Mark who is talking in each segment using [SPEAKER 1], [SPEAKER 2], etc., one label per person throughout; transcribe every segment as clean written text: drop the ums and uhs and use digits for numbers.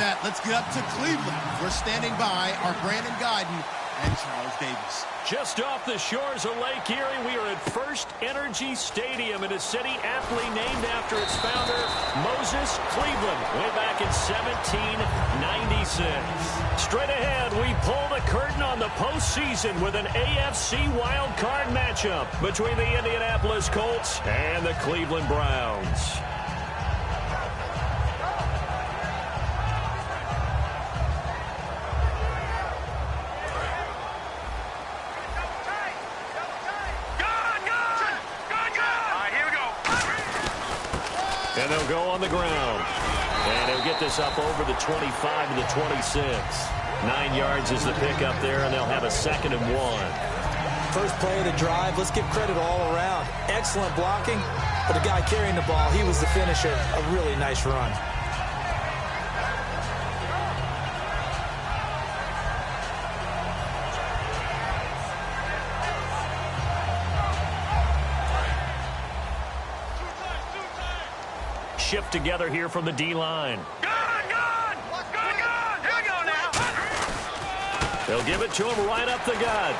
[SPEAKER 1] bet. Let's get up to Cleveland. We're standing by our Brandon Guyton and Charles Davis.
[SPEAKER 2] Just off the shores of Lake Erie, we are at First Energy Stadium in a city aptly named after its founder, Moses Cleveland, way back in 1796. Straight ahead, we pull the curtain on the postseason with an AFC wildcard matchup between the Indianapolis Colts and the Cleveland Browns. And they'll go on the ground. And they'll get this up over the 25 to the 26. 9 yards is the pickup there, and they'll have a 2nd and 1.
[SPEAKER 3] First play of the drive, let's give credit all around. Excellent blocking, but the guy carrying the ball, he was the finisher. A really nice run.
[SPEAKER 2] Shift together here from the D-line.
[SPEAKER 4] Good! Here we go now.
[SPEAKER 2] They'll give it to him right up the gut.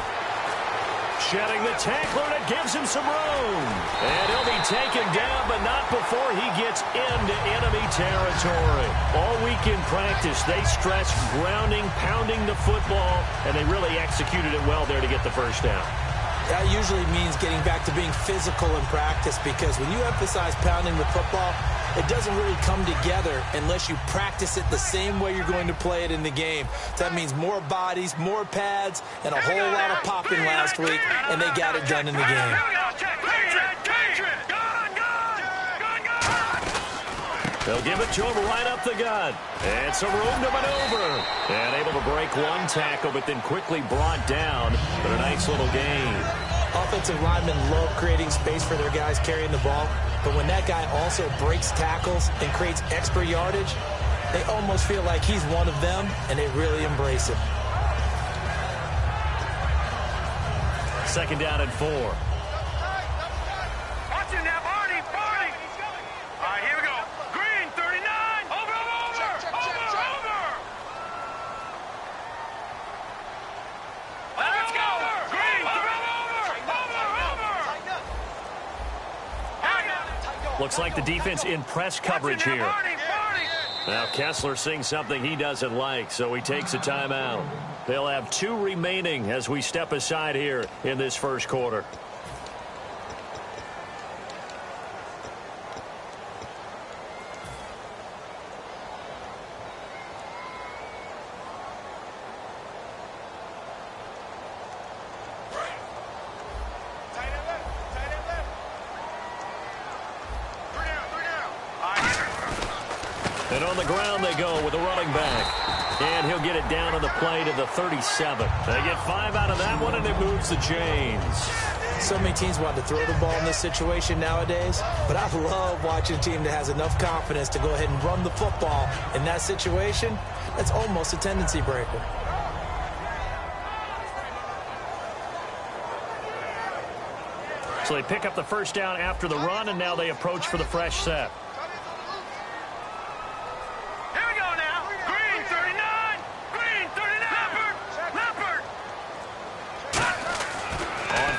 [SPEAKER 2] Shedding the tackler, and it gives him some room. And he'll be taken down, but not before he gets into enemy territory. All week in practice, they stressed grounding, pounding the football, and they really executed it well there to get the first down.
[SPEAKER 3] That usually means getting back to being physical in practice, because when you emphasize pounding the football, it doesn't really come together unless you practice it the same way you're going to play it in the game. That means more bodies, more pads, and a whole lot of popping last week, and they got it done in the game.
[SPEAKER 2] They'll give it to him right up the gut. And some room to maneuver. And able to break one tackle, but then quickly brought down. But a nice little gain.
[SPEAKER 3] Offensive linemen love creating space for their guys carrying the ball. But when that guy also breaks tackles and creates extra yardage, they almost feel like he's one of them, and they really embrace it.
[SPEAKER 2] 2nd down and 4.
[SPEAKER 4] Watch it now, Barney. All right, here we go. Green, 39. Over. Let's go. Green, over.
[SPEAKER 2] Looks like the defense in press coverage here. Now Kessler seeing something he doesn't like, so he takes a timeout. They'll have 2 remaining as we step aside here in this first quarter. And on the ground they go with a running back. And he'll get it down on the play to the 37. They get 5 out of that one, and it moves the chains.
[SPEAKER 3] So many teams want to throw the ball in this situation nowadays, but I love watching a team that has enough confidence to go ahead and run the football. In that situation, that's almost a tendency breaker.
[SPEAKER 2] So they pick up the first down after the run, and now they approach for the fresh set.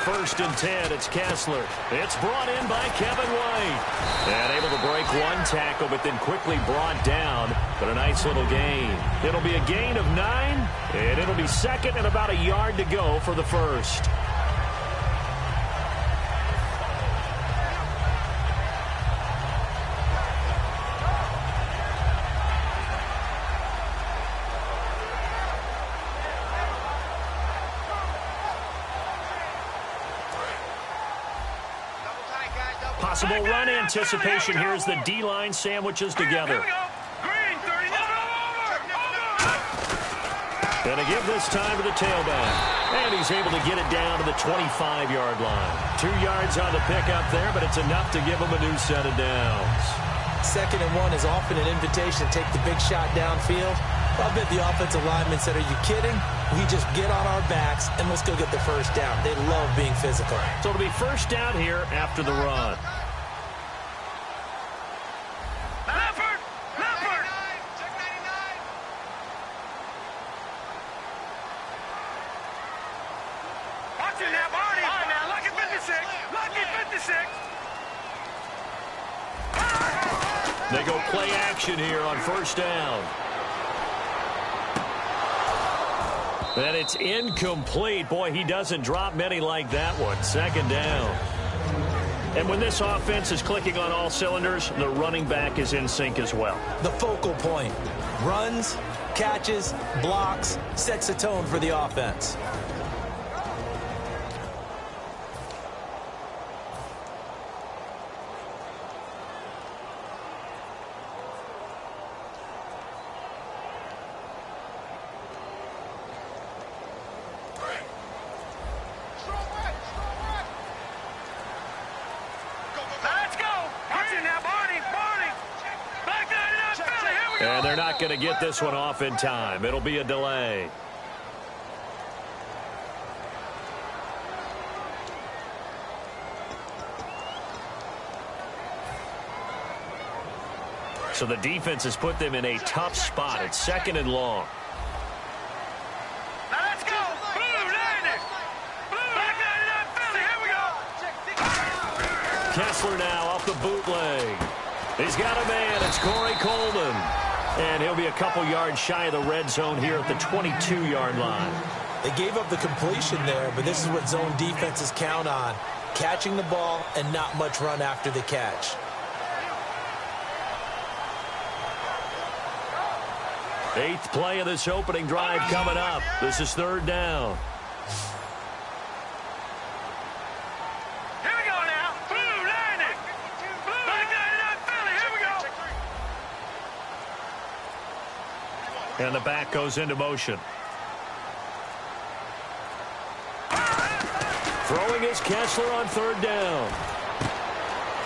[SPEAKER 2] First and 10, it's Kessler. It's brought in by Kevin White. And able to break one tackle, but then quickly brought down. But a nice little gain. It'll be a gain of 9, and it'll be 2nd and about a yard to go for the first. Possible run anticipation here as the D-line sandwiches together. And a give this time to the tailback. And he's able to get it down to the 25-yard line. 2 yards on the pickup there, but it's enough to give him a new set of downs.
[SPEAKER 3] 2nd and 1 is often an invitation to take the big shot downfield. I bet the offensive lineman said, "Are you kidding? We just get on our backs and let's go get the first down." They love being physical.
[SPEAKER 2] So it'll be first down here after the run. They go play action here on first down. And it's incomplete. Boy, he doesn't drop many like that one. Second down. And when this offense is clicking on all cylinders, the running back is in sync as well.
[SPEAKER 3] The focal point. Runs, catches, blocks, sets the tone for the offense.
[SPEAKER 2] And they're not going to get this one off in time. It'll be a delay. So the defense has put them in a tough spot. It's second and long.
[SPEAKER 4] Now let's go. Blue, landing. Blue, back up, Philly. Here we go.
[SPEAKER 2] Kessler now off the bootleg. He's got a man. It's Corey Coleman. And he'll be a couple yards shy of the red zone here at the 22-yard line.
[SPEAKER 3] They gave up the completion there, but this is what zone defenses count on. Catching the ball and not much run after the catch.
[SPEAKER 2] Eighth play of this opening drive coming up. This is third down.
[SPEAKER 4] Here we go now. Blue, landing. Blue, back up, Philly. Here we go.
[SPEAKER 2] And the back goes into motion. Throwing is Kessler on third down.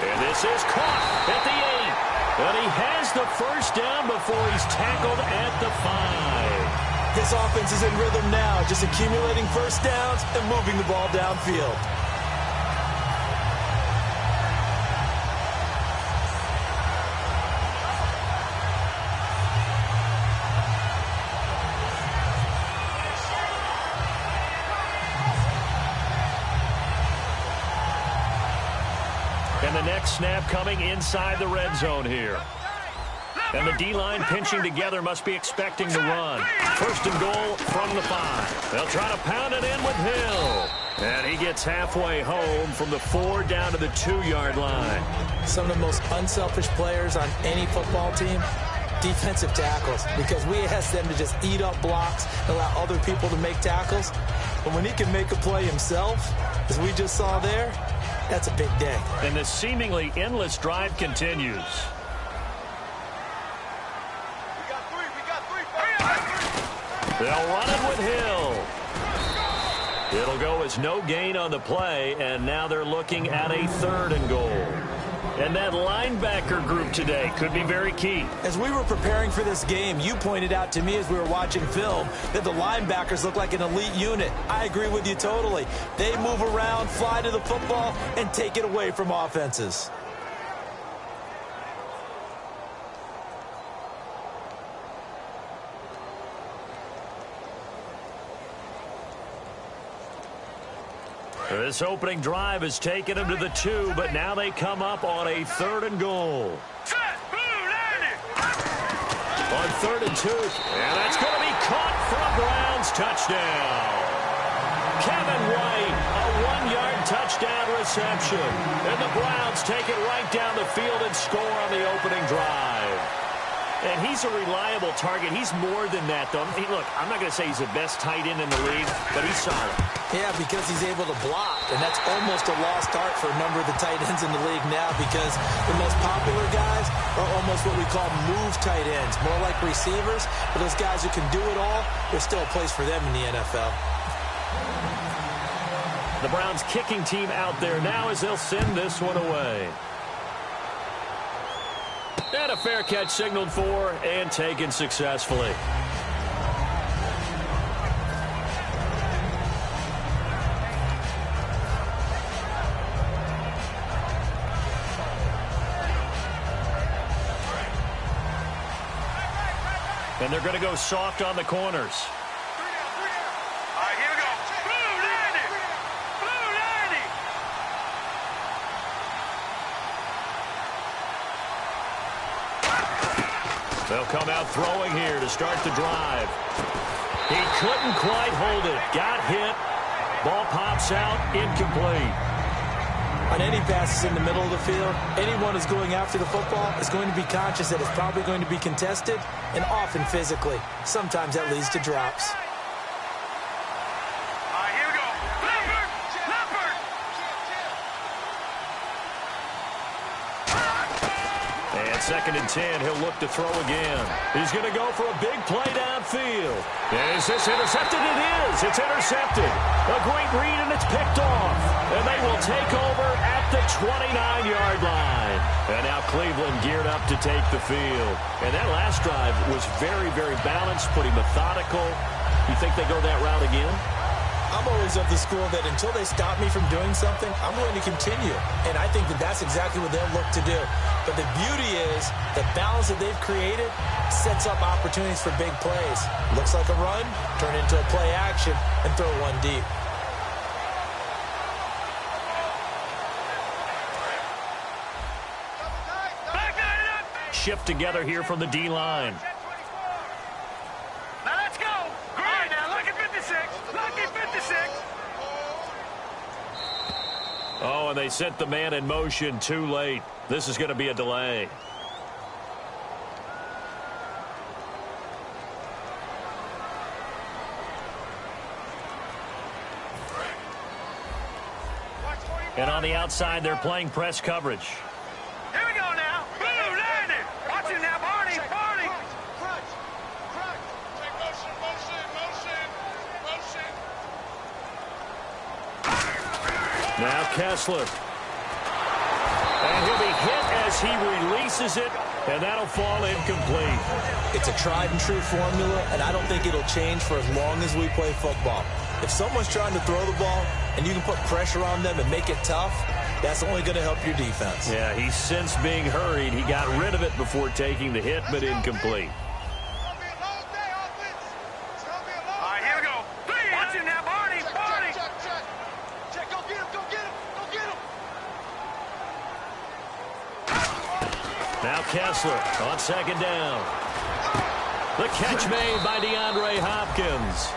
[SPEAKER 2] And this is caught at the 8. But he has the first down before he's tackled at the 5.
[SPEAKER 3] This offense is in rhythm now, just accumulating first downs and moving the ball downfield.
[SPEAKER 2] And the next snap coming inside the red zone here. And the D-line pinching together must be expecting to run. First and goal from the 5. They'll try to pound it in with Hill. And he gets halfway home from the 4 down to the 2-yard line.
[SPEAKER 3] Some of the most unselfish players on any football team, defensive tackles, because we ask them to just eat up blocks and allow other people to make tackles. But when he can make a play himself, as we just saw there, that's a big day.
[SPEAKER 2] And the seemingly endless drive continues. They'll run it with Hill. It'll go as no gain on the play, and now they're looking at a 3rd and goal. And that linebacker group today could be very key.
[SPEAKER 3] As we were preparing for this game, you pointed out to me as we were watching film that the linebackers look like an elite unit. I agree with you totally. They move around, fly to the football, and take it away from offenses.
[SPEAKER 2] This opening drive has taken them to the 2, but now they come up on a 3rd and goal.
[SPEAKER 4] Set, blue, landing.
[SPEAKER 2] On 3rd and 2, and that's going to be caught for a Browns touchdown. Kevin White, a 1-yard touchdown reception. And the Browns take it right down the field and score on the opening drive. And he's a reliable target. He's more than that, though. Hey, look, I'm not going to say he's the best tight end in the league, but he's solid.
[SPEAKER 3] Yeah, because he's able to block, and that's almost a lost art for a number of the tight ends in the league now, because the most popular guys are almost what we call move tight ends, more like receivers. But those guys who can do it all, there's still a place for them in the NFL.
[SPEAKER 2] The Browns kicking team out there now as they'll send this one away. And a fair catch signaled for and taken successfully. And they're going to go soft on the corners.
[SPEAKER 4] All right, here we go. Blue, landing. Blue, landing.
[SPEAKER 2] They'll come out throwing here to start the drive. He couldn't quite hold it. Got hit. Ball pops out, incomplete.
[SPEAKER 3] On any passes in the middle of the field, anyone who's going after the football is going to be conscious that it's probably going to be contested, and often physically. Sometimes that leads to drops.
[SPEAKER 4] Here we go. Leopard!
[SPEAKER 2] And 2nd and 10, he'll look to throw again. He's going to go for a big play downfield. Is this intercepted? It is. It's intercepted. A great read, and it's picked off. And they will take over at the 29-yard line. And now Cleveland geared up to take the field. And that last drive was very, very balanced, pretty methodical. You think they go that route again?
[SPEAKER 3] I'm always of the school that until they stop me from doing something, I'm going to continue. And I think that that's exactly what they'll look to do. But the beauty is the balance that they've created sets up opportunities for big plays. Looks like a run, turn into a play action, and throw one deep.
[SPEAKER 2] Shift together here from the D-line.
[SPEAKER 4] Now let's go. Great. Now look at 56. Look at 56.
[SPEAKER 2] Oh, and they sent the man in motion too late. This is going to be a delay. And on the outside, they're playing press coverage.
[SPEAKER 4] Here we go now. Blue landed. Watch it now, Barney. Barney.
[SPEAKER 5] Crunch. Take motion.
[SPEAKER 2] Now Kessler. And he'll be hit as he releases it, and that'll fall incomplete.
[SPEAKER 3] It's a tried and true formula, and I don't think it'll change for as long as we play football. If someone's trying to throw the ball and you can put pressure on them and make it tough, that's only going to help your defense.
[SPEAKER 2] Yeah, he's since being hurried. He got rid of it before taking the hit, but incomplete.
[SPEAKER 4] Here we go. Watch it now, Barney. Barney.
[SPEAKER 5] Check. Go get him.
[SPEAKER 2] Now Kessler on 2nd down. The catch made by DeAndre Hopkins.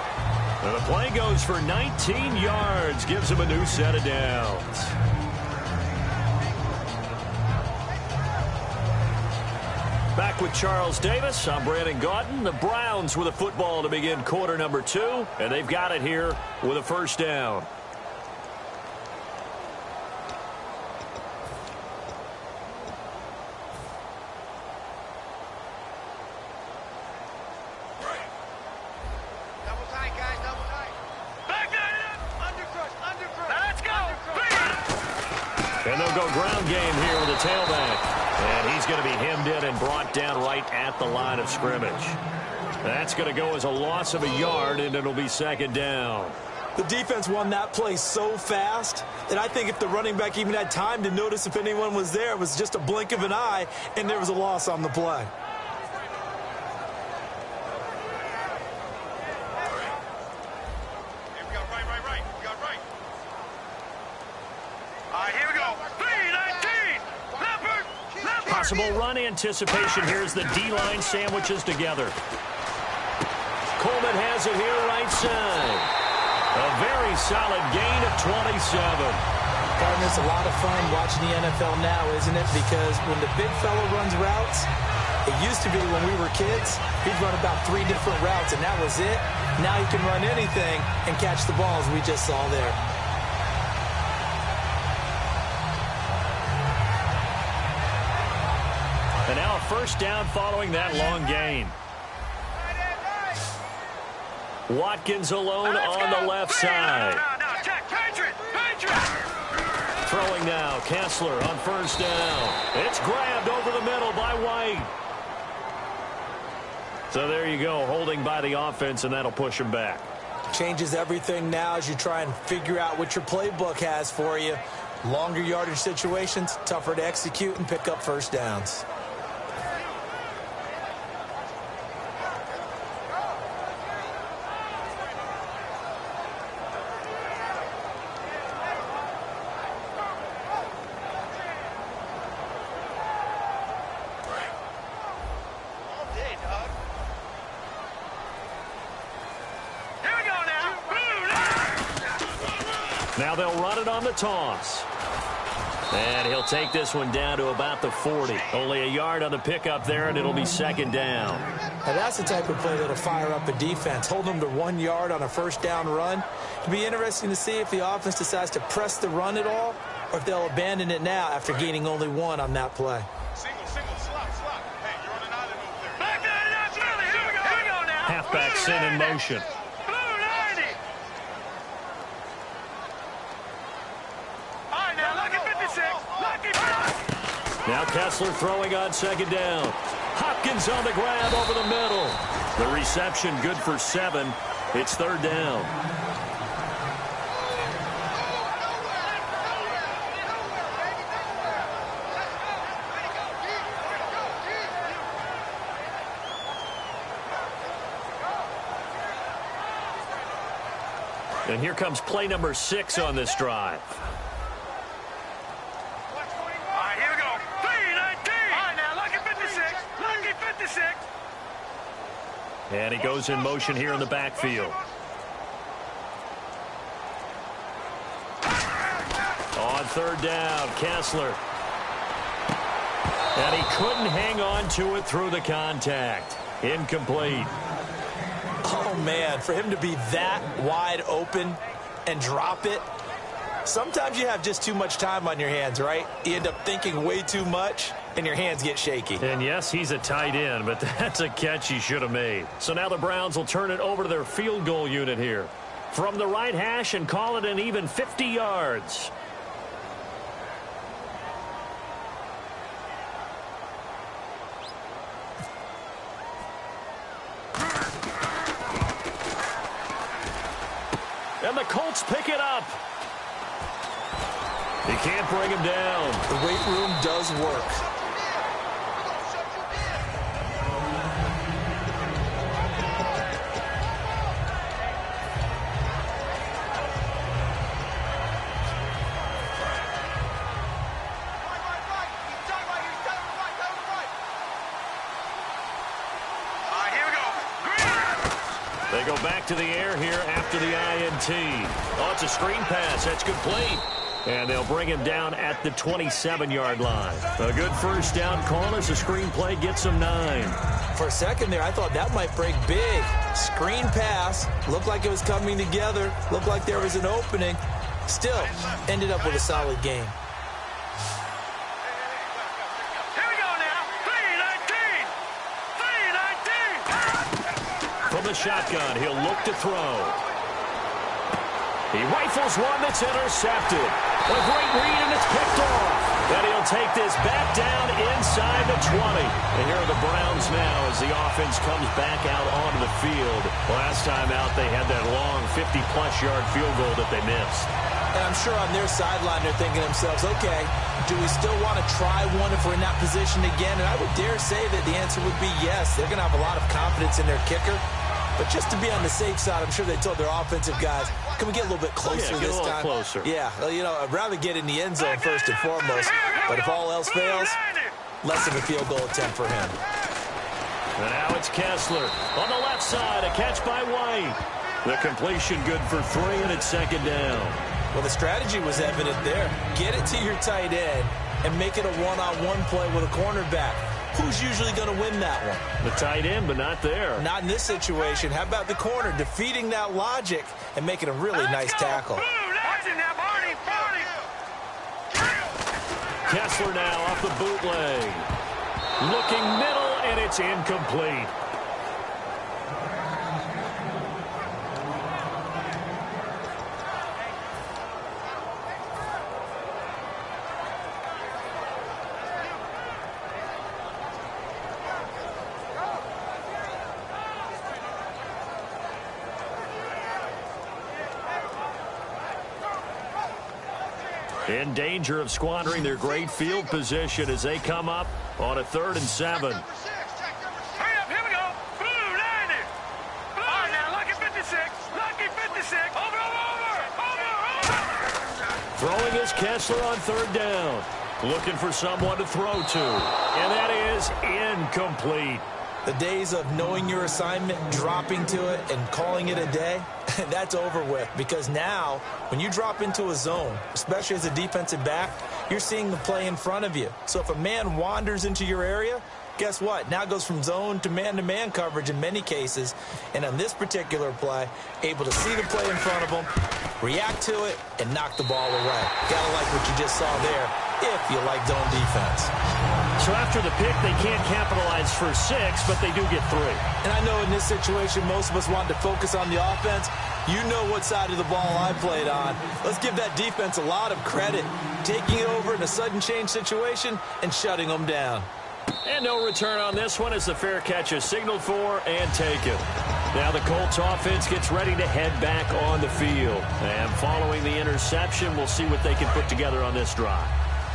[SPEAKER 2] And the play goes for 19 yards, gives him a new set of downs. Back with Charles Davis, I'm Brandon Gaudin. The Browns with a football to begin quarter number 2, and they've got it here with a 1st down. And they'll go ground game here with a tailback. And he's going to be hemmed in and brought down right at the line of scrimmage. That's going to go as a loss of a yard, and it'll be 2nd down.
[SPEAKER 3] The defense won that play so fast that I think if the running back even had time to notice if anyone was there, it was just a blink of an eye, and there was a loss on the play.
[SPEAKER 2] Possible run anticipation. Here's the D-line sandwiches together. Coleman has it here right side. A very solid gain of 27.
[SPEAKER 3] Partner, it's a lot of fun watching the NFL now, isn't it? Because when the big fella runs routes, it used to be when we were kids, he'd run about 3 different routes, and that was it. Now he can run anything and catch the balls we just saw there.
[SPEAKER 2] And now a 1st down following that long gain. Watkins alone on the left side. Throwing now, Kessler on 1st down. It's grabbed over the middle by White. So there you go, holding by the offense, and that'll push him back.
[SPEAKER 3] Changes everything now as you try and figure out what your playbook has for you. Longer yardage situations, tougher to execute and pick up 1st downs.
[SPEAKER 2] Now they'll run it on the toss. And he'll take this one down to about the 40. Only a yard on the pickup there, and it'll be second down.
[SPEAKER 3] Now that's the type of play that'll fire up a defense. Hold them to 1 yard on a first down run. It'll be interesting to see if the offense decides to press the run at all, or if they'll abandon it now after gaining only 1 on that play.
[SPEAKER 5] Single, slot. Hey, you're on an island over there.
[SPEAKER 4] Back there, that's really. Here we go now.
[SPEAKER 2] Halfback sent in motion.
[SPEAKER 4] Blue 90. All right, now, lucky 56. Lucky 50.
[SPEAKER 2] Now Kessler throwing on second down. Hopkins on the grab over the middle. The reception good for 7. It's third down. And here comes play number 6 on this drive.
[SPEAKER 4] All right, here we go. 319. All right, now, lucky 56. Lucky 56.
[SPEAKER 2] And he goes in motion here in the backfield. On third down, Kessler. And he couldn't hang on to it through the contact. Incomplete.
[SPEAKER 3] Oh, man, for him to be that wide open and drop it, sometimes you have just too much time on your hands, right? You end up thinking way too much, and your hands get shaky.
[SPEAKER 2] And yes, he's a tight end, but that's a catch he should have made. So now the Browns will turn it over to their field goal unit here. From the right hash and call it an even 50 yards. And the Colts pick it up. He can't bring him down.
[SPEAKER 3] The weight room does work.
[SPEAKER 2] They go back to the air here after the INT. Oh, it's a screen pass. That's complete. And they'll bring him down at the 27-yard line. A good first down call as the screen play gets him 9.
[SPEAKER 3] For a second there, I thought that might break big. Screen pass. Looked like it was coming together. Looked like there was an opening. Still, ended up with a solid game.
[SPEAKER 2] From the shotgun, he'll look to throw. He rifles one that's intercepted. A great read, and it's picked off. And he'll take this back down inside the 20. And here are the Browns now as the offense comes back out onto the field. Last time out, they had that long 50-plus yard field goal that they missed.
[SPEAKER 3] And I'm sure on their sideline they're thinking to themselves, okay, do we still want to try one if we're in that position again? And I would dare say that the answer would be yes. They're going to have a lot of confidence in their kicker. But just to be on the safe side, I'm sure they told their offensive guys, can we get a little bit closer this time?
[SPEAKER 2] Closer.
[SPEAKER 3] Yeah, well, you know, I'd rather get in the end zone first and foremost. But if all else fails, less of a field goal attempt for him.
[SPEAKER 2] And now it's Kessler on the left side, a catch by White. The completion good for 3, and it's second down.
[SPEAKER 3] Well, the strategy was evident there. Get it to your tight end and make it a one-on-one play with a cornerback. Who's usually going to win that one?
[SPEAKER 2] The tight end, but not there.
[SPEAKER 3] Not in this situation. How about the corner defeating that logic and making a really nice tackle?
[SPEAKER 2] Kessler now off the bootleg. Looking middle, and it's incomplete. In danger of squandering their great field position as they come up on a 3rd and 7.
[SPEAKER 4] Hurry up, here we go. Blue 90. Blue. All right, now, lucky 56. Lucky 56. Over.
[SPEAKER 2] Throwing is Kessler on 3rd down. Looking for someone to throw to. And that is incomplete.
[SPEAKER 3] The days of knowing your assignment, dropping to it, and calling it a day, that's over with. Because now, when you drop into a zone, especially as a defensive back, you're seeing the play in front of you. So if a man wanders into your area, guess what? Now it goes from zone to man coverage in many cases. And on this particular play, able to see the play in front of him, react to it, and knock the ball away. Gotta like what you just saw there if you like zone defense.
[SPEAKER 2] So after the pick, they can't capitalize for 6, but they do get 3.
[SPEAKER 3] And I know in this situation, most of us want to focus on the offense. You know what side of the ball I played on. Let's give that defense a lot of credit, taking it over in a sudden change situation and shutting them down.
[SPEAKER 2] And no return on this one as the fair catch is signaled for and taken. Now the Colts offense gets ready to head back on the field. And following the interception, we'll see what they can put together on this drive.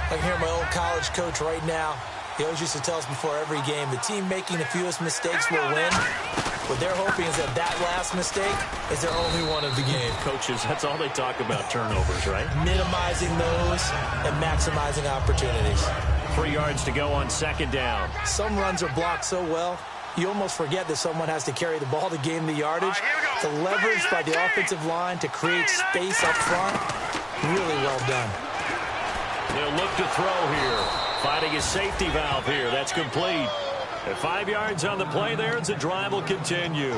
[SPEAKER 3] I can hear my old college coach right now. He always used to tell us before every game, the team making the fewest mistakes will win. What they're hoping is that last mistake is their only one of the game.
[SPEAKER 2] Coaches, that's all they talk about, turnovers, right?
[SPEAKER 3] Minimizing those and maximizing opportunities.
[SPEAKER 2] 3 yards to go on 2nd down.
[SPEAKER 3] Some runs are blocked so well, you almost forget that someone has to carry the ball to gain the yardage. The leverage by the offensive line to create space up front, really well done.
[SPEAKER 2] They'll look to throw here. Finding a safety valve here. That's complete. At 5 yards on the play there, the drive will continue.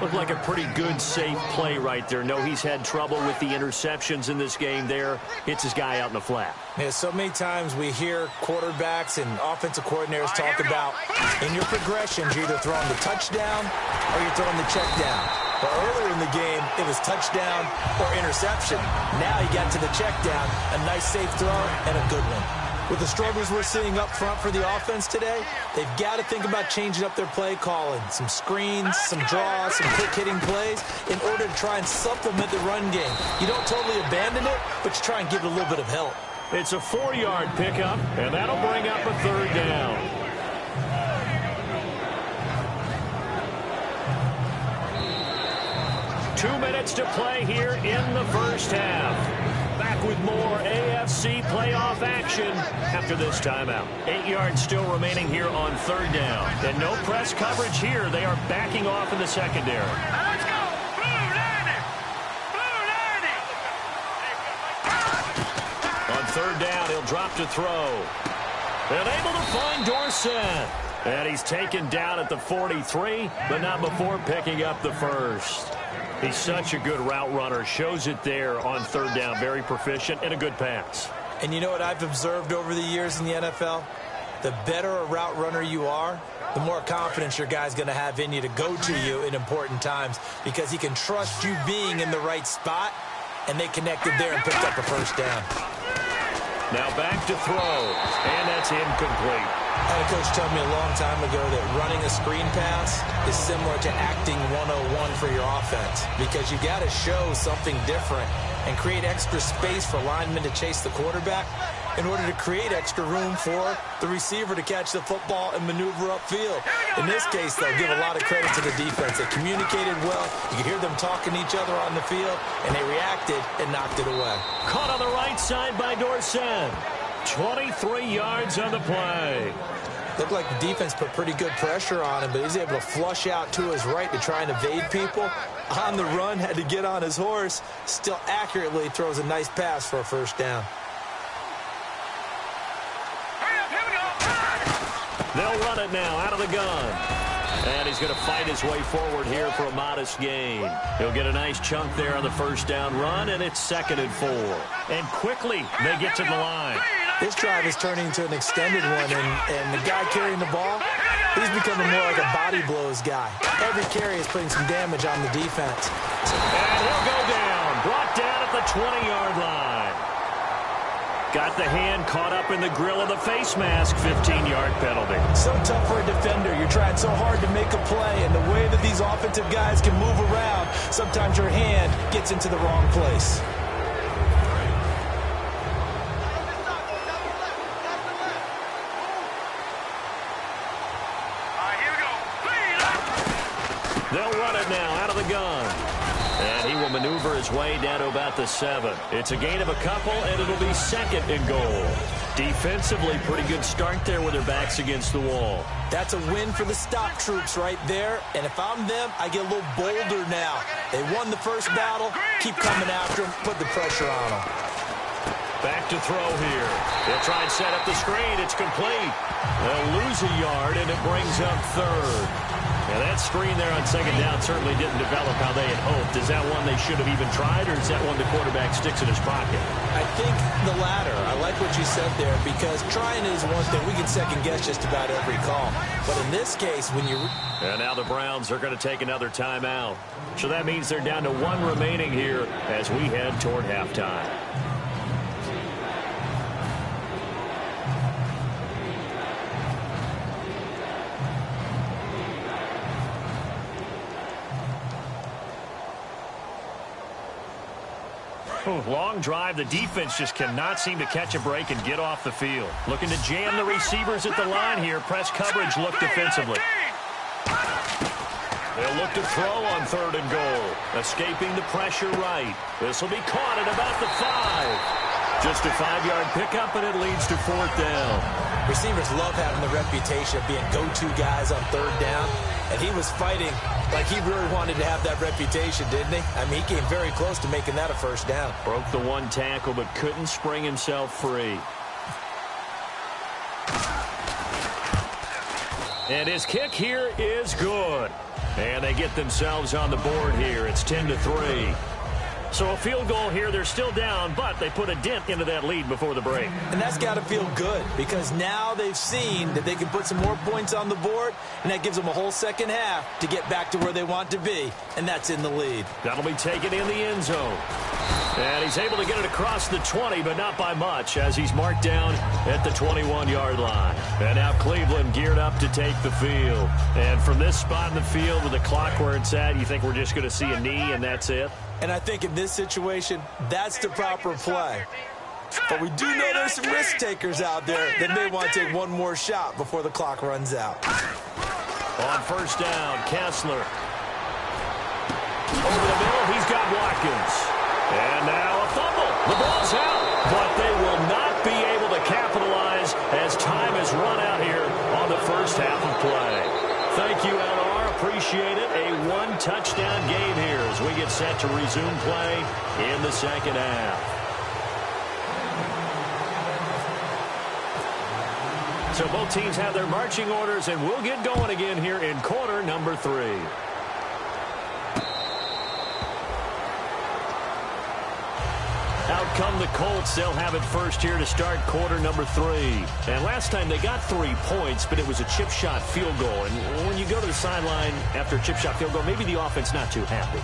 [SPEAKER 2] Looked like a pretty good, safe play right there. No, he's had trouble with the interceptions in this game there. Hits his guy out in the flat.
[SPEAKER 3] Yeah, so many times we hear quarterbacks and offensive coordinators talk about in your progressions, you're either throwing the touchdown or you're throwing the check down. But earlier in the game, it was touchdown or interception. Now he got to the check down, a nice safe throw, and a good one. With the struggles we're seeing up front for the offense today, they've got to think about changing up their play calling. Some screens, some draws, some quick-hitting plays in order to try and supplement the run game. You don't totally abandon it, but you try and give it a little bit of help.
[SPEAKER 2] It's a 4-yard pickup, and that'll bring up a 3rd down. Two minutes to play here in the first half. Back with more AFC playoff action after this timeout. 8 yards still remaining here on 3rd down. And no press coverage here. They are backing off in the secondary.
[SPEAKER 4] Let's go! Blue 90! Blue 90!
[SPEAKER 2] On 3rd down, he'll drop to throw. And able to find Dorsett. And he's taken down at the 43, but not before picking up the first. He's such a good route runner. Shows it there on 3rd down. Very proficient and a good pass.
[SPEAKER 3] And you know what I've observed over the years in the NFL? The better a route runner you are, the more confidence your guy's going to have in you to go to you in important times because he can trust you being in the right spot, and they connected there and picked up a first down.
[SPEAKER 2] Now back to throw, and that's incomplete.
[SPEAKER 3] I had a coach tell me a long time ago that running a screen pass is similar to acting 101 for your offense because you got to show something different and create extra space for linemen to chase the quarterback in order to create extra room for the receiver to catch the football and maneuver upfield. In this case, they'll give a lot of credit to the defense. They communicated well. You could hear them talking to each other on the field, and they reacted and knocked it away.
[SPEAKER 2] Caught on the right side by Dorsett. 23 yards on the play.
[SPEAKER 3] Looked like the defense put pretty good pressure on him, but he's able to flush out to his right to try and evade people. On the run, had to get on his horse. Still accurately throws a nice pass for a first down.
[SPEAKER 4] Hurry up, here we go!
[SPEAKER 2] They'll run it now out of the gun. And he's going to fight his way forward here for a modest gain. He'll get a nice chunk there on the first down run, and it's 2nd and 4. And quickly, they get to the line.
[SPEAKER 3] This drive is turning into an extended one, and the guy carrying the ball, he's becoming more like a body blows guy. Every carry is putting some damage on the defense.
[SPEAKER 2] And he'll go down. Brought down at the 20-yard line. Got the hand caught up in the grill of the face mask. 15-yard penalty.
[SPEAKER 3] So tough for a defender. You're trying so hard to make a play, and the way that these offensive guys can move around, sometimes your hand gets into the wrong place.
[SPEAKER 2] They'll run it now out of the gun. And he will maneuver his way down to about the 7. It's a gain of a couple, and it'll be 2nd and goal. Defensively, pretty good start there with their backs against the wall.
[SPEAKER 3] That's a win for the stop troops right there. And if I'm them, I get a little bolder now. They won the first battle. Keep coming after them. Put the pressure on them.
[SPEAKER 2] Back to throw here. They'll try and set up the screen. It's complete. They'll lose a yard, and it brings up third. Now, that screen there on second down certainly didn't develop how they had hoped. Is that one they should have even tried, or is that one the quarterback sticks in his pocket?
[SPEAKER 3] I think the latter. I like what you said there, because trying is one thing. We can second-guess just about every call. But in this case, when you...
[SPEAKER 2] And now the Browns are going to take another timeout. So that means they're down to one remaining here as we head toward halftime. Long drive. The defense just cannot seem to catch a break and get off the field. Looking to jam the receivers at the line here. Press coverage look defensively. They'll look to throw on third and goal. Escaping the pressure right. This will be caught at about the 5. Just a 5-yard pickup, and it leads to fourth down.
[SPEAKER 3] Receivers love having the reputation of being go-to guys on third down. And he was fighting like he really wanted to have that reputation, didn't he? I mean, he came very close to making that a first down.
[SPEAKER 2] Broke the one tackle, but couldn't spring himself free. And his kick here is good. And they get themselves on the board here. It's 10-3. So a field goal here. They're still down, but they put a dent into that lead before the break.
[SPEAKER 3] And that's got to feel good, because now they've seen that they can put some more points on the board, and that gives them a whole second half to get back to where they want to be, and that's in the lead.
[SPEAKER 2] That'll be taken in the end zone. And he's able to get it across the 20, but not by much, as he's marked down at the 21-yard line. And now Cleveland geared up to take the field. And from this spot in the field with the clock where it's at, you think we're just going to see a knee and that's it?
[SPEAKER 3] And I think in this situation, that's the proper play. But we do know there's some risk takers out there that may want to take one more shot before the clock runs out.
[SPEAKER 2] On first down, Kessler. Over the middle, he's got Watkins. And now a fumble. The ball's out, but they will not be able to capitalize as time has run out here on the first half of play. Thank you, LR. Appreciate it. A one-touchdown game here as we get set to resume play in the second half. So both teams have their marching orders, and we'll get going again here in quarter number 3. Out come the Colts. They'll have it first here to start quarter number 3. And last time they got 3 points, but it was a chip shot field goal. And when you go to the sideline after a chip shot field goal, maybe the offense not too happy.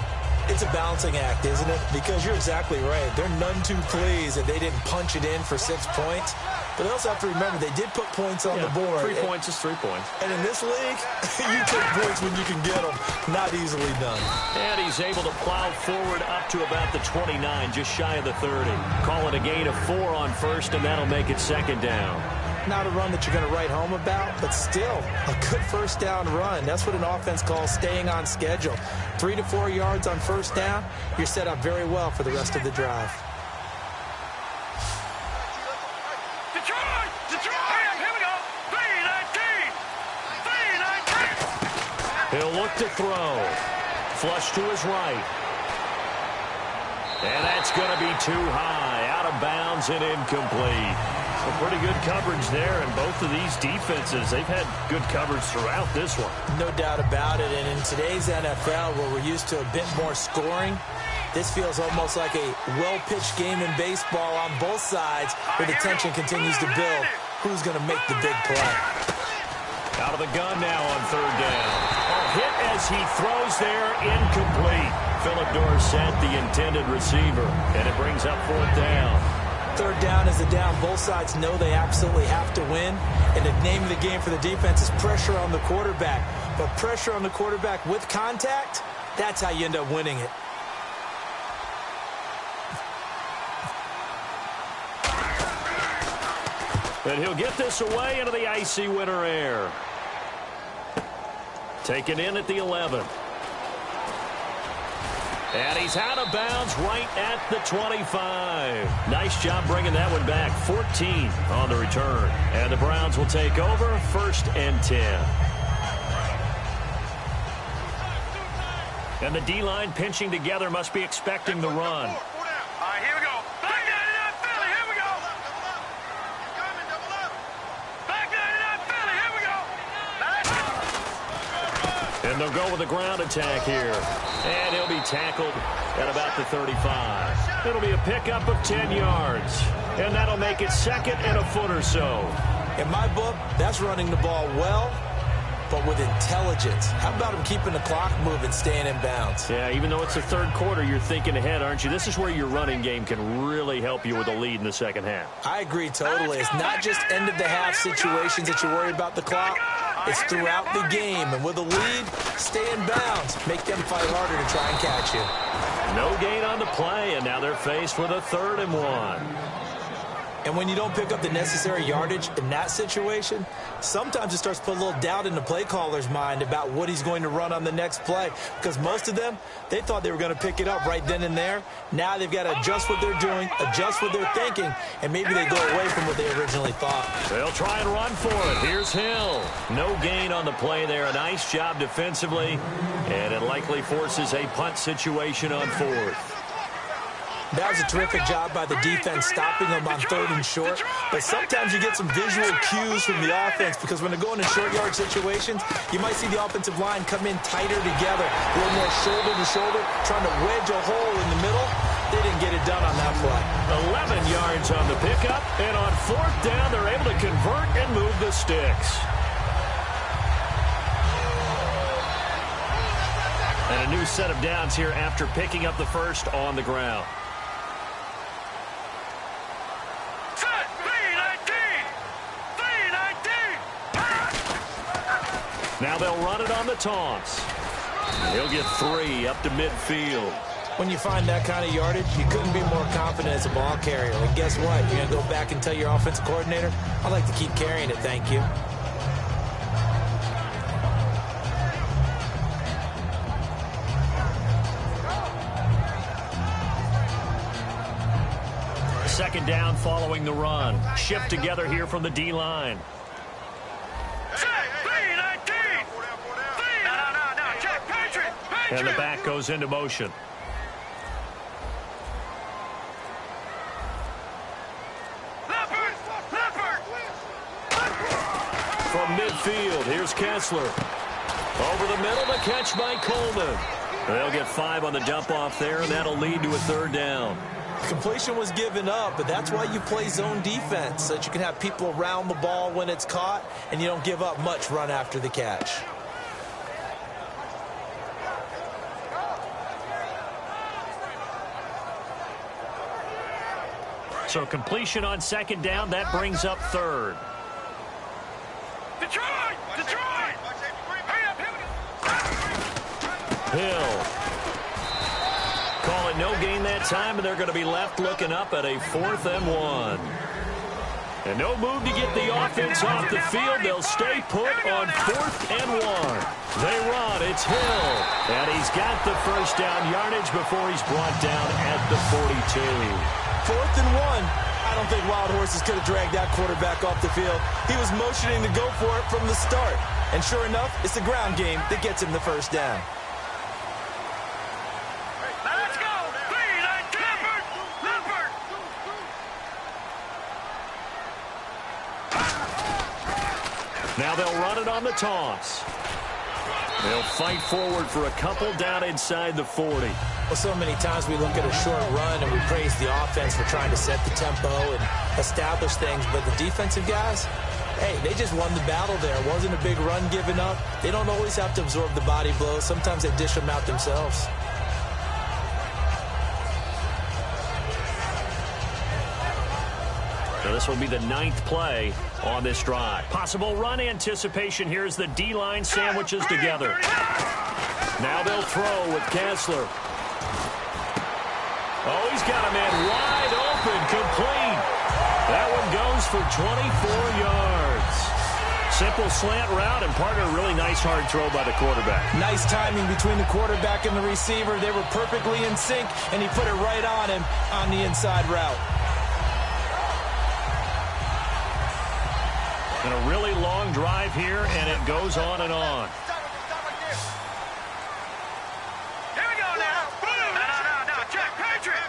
[SPEAKER 3] It's a balancing act, isn't it? Because you're exactly right. They're none too pleased that they didn't punch it in for 6 points. But they also have to remember they did put points on the board.
[SPEAKER 2] 3 points is 3 points.
[SPEAKER 3] And in this league, you take points when you can get them. Not easily done.
[SPEAKER 2] And he's able to plow forward up to about the 29, just shy of the 30. Call it a gain of 4 on first, and that'll make it second down.
[SPEAKER 3] Not a run that you're going to write home about, but still a good first down run. That's what an offense calls staying on schedule. 3 to 4 yards on first down, you're set up very well for the rest of the drive.
[SPEAKER 4] Here we go. 3-19.
[SPEAKER 2] He'll look to throw. Flush to his right. And that's going to be too high. Out of bounds and incomplete. Well, pretty good coverage there, and both of these defenses, they've had good coverage throughout this one.
[SPEAKER 3] No doubt about it, and in today's NFL, where we're used to a bit more scoring, this feels almost like a well-pitched game in baseball on both sides, where the tension continues to build. Who's going to make the big play?
[SPEAKER 2] Out of the gun now on third down. A hit as he throws there, incomplete. Philip Dorsett, the intended receiver, and it brings up fourth down.
[SPEAKER 3] Third down is the down. Both sides know they absolutely have to win. And the name of the game for the defense is pressure on the quarterback. But pressure on the quarterback with contact, that's how you end up winning it.
[SPEAKER 2] And he'll get this away into the icy winter air. Taken in at the 11. And he's out of bounds right at the 25. Nice job bringing that one back. 14 on the return. And the Browns will take over 1st and 10. And the D-line pinching together must be expecting the run.
[SPEAKER 4] All right, here we go. Back 99 Philly, here we go. Back 99 Philly, here we go.
[SPEAKER 2] And they'll go with a ground attack here. And he'll be tackled at about the 35. It'll be a pickup of 10 yards. And that'll make it 2nd and a foot or so.
[SPEAKER 3] In my book, that's running the ball well, but with intelligence. How about him keeping the clock moving, staying in bounds?
[SPEAKER 2] Yeah, even though it's the 3rd quarter, you're thinking ahead, aren't you? This is where your running game can really help you with a lead in the 2nd half.
[SPEAKER 3] I agree totally. It's not just end-of-the-half situations that you worry about the clock. It's throughout the game. And with a lead, stay in bounds. Make them fight harder to try and catch you.
[SPEAKER 2] No gain on the play, and now they're faced with a 3rd and 1.
[SPEAKER 3] And when you don't pick up the necessary yardage in that situation, sometimes it starts to put a little doubt in the play caller's mind about what he's going to run on the next play. Because most of them, they thought they were going to pick it up right then and there. Now they've got to adjust what they're doing, adjust what they're thinking, and maybe they go away from what they originally thought.
[SPEAKER 2] They'll try and run for it. Here's Hill. No gain on the play there. A nice job defensively, and it likely forces a punt situation on 4th.
[SPEAKER 3] That was a terrific job by the defense stopping them on 3rd and short. But sometimes you get some visual cues from the offense because when they're going to short yard situations, you might see the offensive line come in tighter together, a little more shoulder to shoulder, trying to wedge a hole in the middle. They didn't get it done on that play.
[SPEAKER 2] 11 yards on the pickup, and on 4th down, they're able to convert and move the sticks. And a new set of downs here after picking up the 1st on the ground. Now they'll run it on the taunts. He'll get 3 up to midfield.
[SPEAKER 3] When you find that kind of yardage, you couldn't be more confident as a ball carrier. And guess what? You're going to go back and tell your offensive coordinator, I'd like to keep carrying it, thank you.
[SPEAKER 2] Second down following the run. Shift together here from the D-line. And the back goes into motion. From midfield, here's Kessler. Over the middle, the catch by Coleman. They'll get 5 on the dump off there, and that'll lead to a 3rd down.
[SPEAKER 3] Completion was given up, but that's why you play zone defense, so that you can have people around the ball when it's caught, and you don't give up much run after the catch.
[SPEAKER 2] So completion on 2nd down, that brings up 3rd.
[SPEAKER 4] Detroit! Detroit! Hurry up, here we go.
[SPEAKER 2] Hill. Call it no gain that time, and they're going to be left looking up at a 4th and 1. And no move to get the offense off the field. They'll stay put on 4th and 1. They run. It's Hill. And he's got the 1st down yardage before he's brought down at the 42.
[SPEAKER 3] 4th and 1. I don't think Wild Horses could have dragged that quarterback off the field. He was motioning to go for it from the start. And sure enough, it's the ground game that gets him the 1st down.
[SPEAKER 4] Let's go! 3-19! Leopard!
[SPEAKER 2] Now they'll run it on the toss. They'll fight forward for a couple down inside the 40.
[SPEAKER 3] Well, so many times we look at a short run and we praise the offense for trying to set the tempo and establish things, but the defensive guys, hey, they just won the battle there. It wasn't a big run given up. They don't always have to absorb the body blows. Sometimes they dish them out themselves.
[SPEAKER 2] So this will be the 9th play on this drive. Possible run anticipation here as the D-line sandwiches together. Now they'll throw with Kessler. Oh, he's got a man wide open, complete. That one goes for 24 yards. Simple slant route, and partner, a really nice hard throw by the quarterback.
[SPEAKER 3] Nice timing between the quarterback and the receiver. They were perfectly in sync, and he put it right on him on the inside route.
[SPEAKER 2] And a really long drive here, and it goes on and on.
[SPEAKER 4] Here we go now. No. Check. Patriot.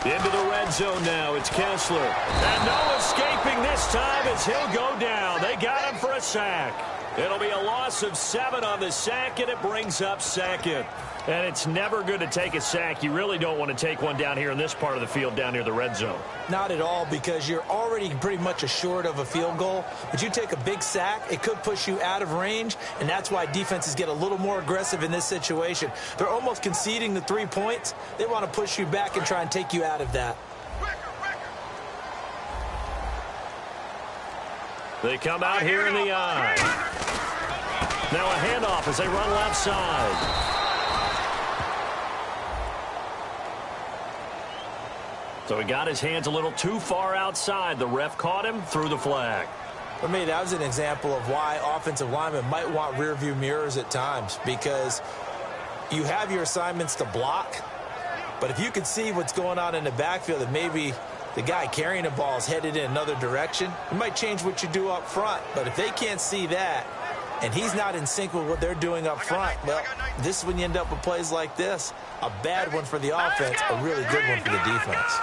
[SPEAKER 2] Into the red zone now. It's Kessler. And no escaping this time as he'll go down. They got him for a sack. It'll be a loss of 7 on the sack, and it brings up second. And it's never good to take a sack. You really don't want to take one down here in this part of the field down near the red zone.
[SPEAKER 3] Not at all, because you're already pretty much assured of a field goal. But you take a big sack, it could push you out of range, and that's why defenses get a little more aggressive in this situation. They're almost conceding the 3 points. They want to push you back and try and take you out of that.
[SPEAKER 2] They come out here in the eye. Now a handoff as they run left side. So he got his hands a little too far outside. The ref caught him, threw the flag.
[SPEAKER 3] For me, that was an example of why offensive linemen might want rearview mirrors at times, because you have your assignments to block, but if you can see what's going on in the backfield and maybe the guy carrying the ball is headed in another direction, it might change what you do up front. But if they can't see that and he's not in sync with what they're doing up front, well, this is when you end up with plays like this. A bad one for the offense, a really good one for the defense.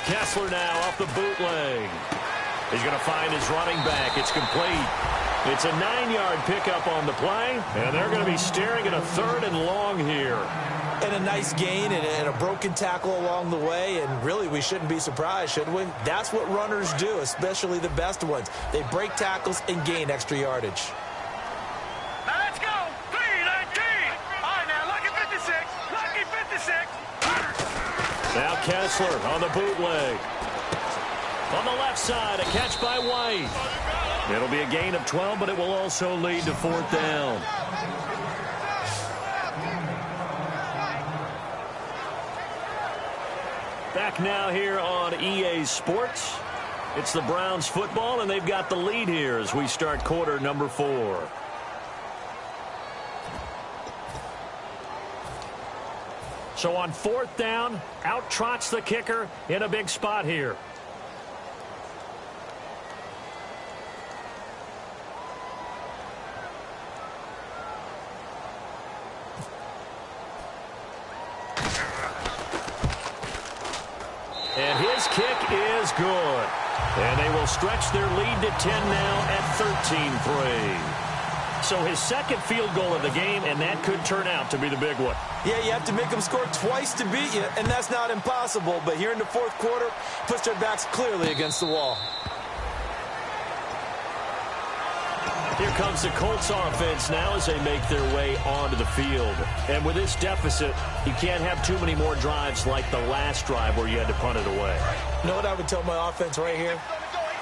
[SPEAKER 2] Kessler now off the bootleg. He's going to find his running back. It's complete. It's a 9-yard pickup on the play, and they're going to be staring at a 3rd and long here.
[SPEAKER 3] And a nice gain and a broken tackle along the way, and really we shouldn't be surprised, should we? That's what runners do, especially the best ones. They break tackles and gain extra yardage.
[SPEAKER 4] Now let's go. 3-19. All right, now, lucky 56. Lucky 56.
[SPEAKER 2] Now Kessler on the bootleg. On the left side, a catch by White. It'll be a gain of 12, but it will also lead to 4th down. Back now here on EA Sports. It's the Browns football, and they've got the lead here as we start quarter number 4. So on 4th down, out trots the kicker in a big spot here. And his kick is good. And they will stretch their lead to 10 now at 13-3. So his second field goal of the game, and that could turn out to be the big one.
[SPEAKER 3] Yeah, you have to make them score twice to beat you, and that's not impossible. But here in the 4th quarter, puts their backs clearly against the wall.
[SPEAKER 2] Here comes the Colts offense now as they make their way onto the field. And with this deficit, you can't have too many more drives like the last drive where you had to punt it away.
[SPEAKER 3] You know what I would tell my offense right here?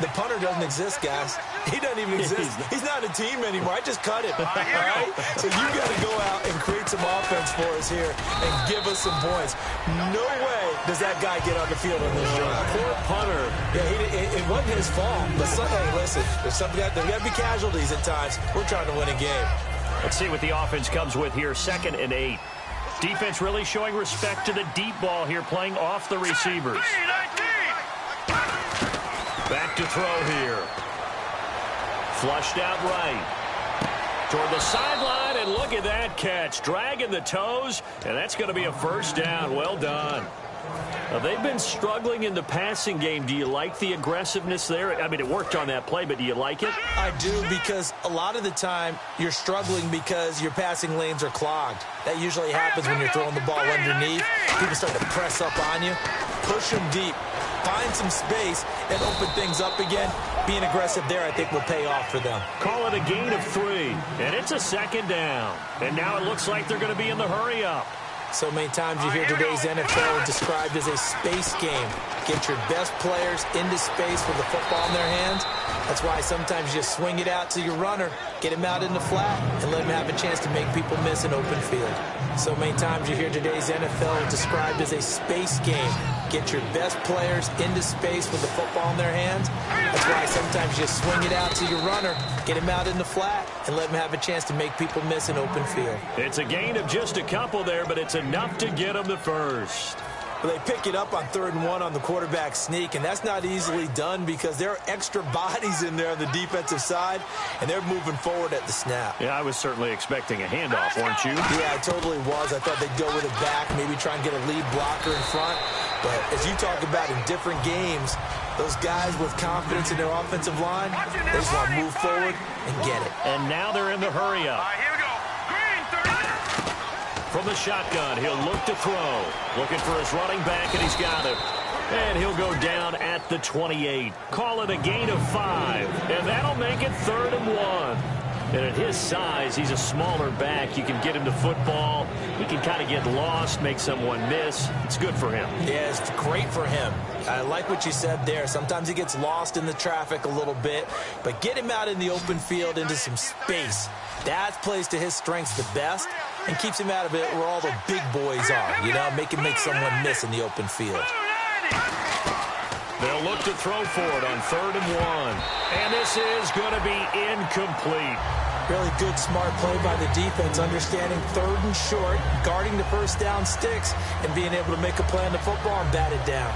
[SPEAKER 3] The punter doesn't exist, guys. He doesn't even exist. He's not a team anymore. I just cut him. All right? So you got to go out and create some offense for us here and give us some points. No way does that guy get on the field on this drive.
[SPEAKER 2] Poor punter.
[SPEAKER 3] Yeah, it wasn't his fault. But hey, listen, there's got to be casualties at times. We're trying to win a game.
[SPEAKER 2] Let's see what the offense comes with here. 2nd and 8. Defense really showing respect to the deep ball here, playing off the receivers. Back to throw here. Flushed out right. Toward the sideline, and look at that catch. Dragging the toes, and that's going to be a 1st down. Well done. Now, they've been struggling in the passing game. Do you like the aggressiveness there? I mean, it worked on that play, but do you like it?
[SPEAKER 3] I do, because a lot of the time you're struggling because your passing lanes are clogged. That usually happens when you're throwing the ball underneath. People start to press up on you. Push them deep. Find some space and open things up again. Being aggressive there, I think, will pay off for them.
[SPEAKER 2] Call it a gain of 3, and it's a 2nd down. And now it looks like they're going to be in the hurry-up.
[SPEAKER 3] So many times you hear today's NFL described as a space game. Get your best players into space with the football in their hands. That's why sometimes you just swing it out to your runner, Get him out in the flat and let him have a chance to make people miss an open field. So many times you hear today's NFL described as a space game. Get your best players into space with the football in their hands. That's why sometimes you swing it out to your runner, get him out in the flat, and let him have a chance to make people miss an open field.
[SPEAKER 2] It's a gain of just a couple there, but it's enough to get them the first.
[SPEAKER 3] Well, they pick it up on 3rd and 1 on the quarterback sneak, and that's not easily done because there are extra bodies in there on the defensive side, and they're moving forward at the snap.
[SPEAKER 2] Yeah, I was certainly expecting a handoff, weren't you?
[SPEAKER 3] Yeah, I totally was. I thought they'd go with it back, maybe try and get a lead blocker in front. But as you talk about in different games, those guys with confidence in their offensive line, they just want to move forward and get it.
[SPEAKER 2] And now they're in the hurry-up.
[SPEAKER 4] All right, here we go. Green, 30.
[SPEAKER 2] From the shotgun, he'll look to throw. Looking for his running back, and he's got him. And he'll go down at the 28. Call it a gain of 5. And that'll make it 3rd and 1. And at his size, he's a smaller back. You can get him to football. He can kind of get lost, make someone miss. It's good for him.
[SPEAKER 3] Yeah, it's great for him. I like what you said there. Sometimes he gets lost in the traffic a little bit, but get him out in the open field into some space. That plays to his strengths the best and keeps him out of it where all the big boys are, you know, make someone miss in the open field.
[SPEAKER 2] They'll look to throw for it on 3rd and 1. And this is going to be incomplete.
[SPEAKER 3] Really good, smart play by the defense, understanding 3rd and short, guarding the first down sticks, and being able to make a play on the football and bat it down.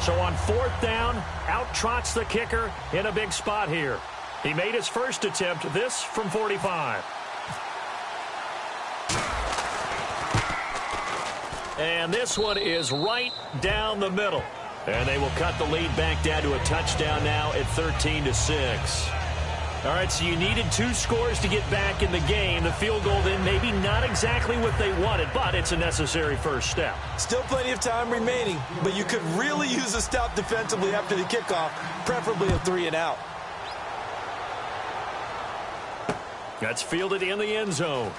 [SPEAKER 2] So on 4th down, out trots the kicker in a big spot here. He made his first attempt, this from 45. And this one is right down the middle. And they will cut the lead back down to a touchdown now at 13-6. All right, so you needed 2 scores to get back in the game. The field goal then maybe not exactly what they wanted, but it's a necessary first step.
[SPEAKER 3] Still plenty of time remaining, but you could really use a stop defensively after the kickoff, preferably a 3 and out.
[SPEAKER 2] That's fielded in the end zone.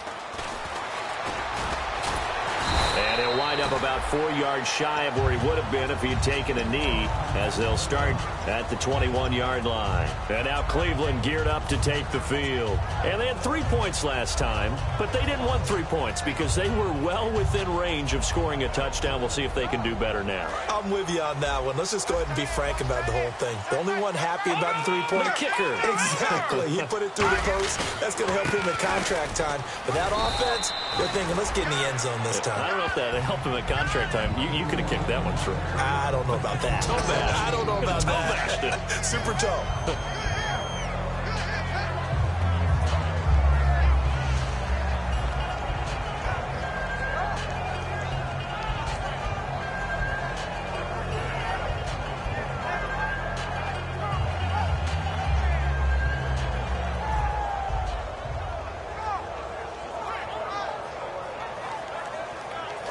[SPEAKER 2] And he'll wind up about 4 yards shy of where he would have been if he had taken a knee, as they'll start at the 21-yard line. And now Cleveland geared up to take the field. And they had 3 points last time, but they didn't want 3 points because they were well within range of scoring a touchdown. We'll see if they can do better now.
[SPEAKER 3] I'm with you on that one. Let's just go ahead and be frank about the whole thing. The only one happy about the 3-point.
[SPEAKER 2] The kicker.
[SPEAKER 3] Exactly. He put it through the post. That's going to help him in contract time. But that offense, they're thinking, let's get in the end zone this time.
[SPEAKER 2] I don't know if that helped him at contract time. You could have kicked that one through.
[SPEAKER 3] I don't know about that.
[SPEAKER 2] Toe bash.
[SPEAKER 3] I don't know about
[SPEAKER 2] Toe
[SPEAKER 3] that.
[SPEAKER 2] bashed it.
[SPEAKER 3] Super toe.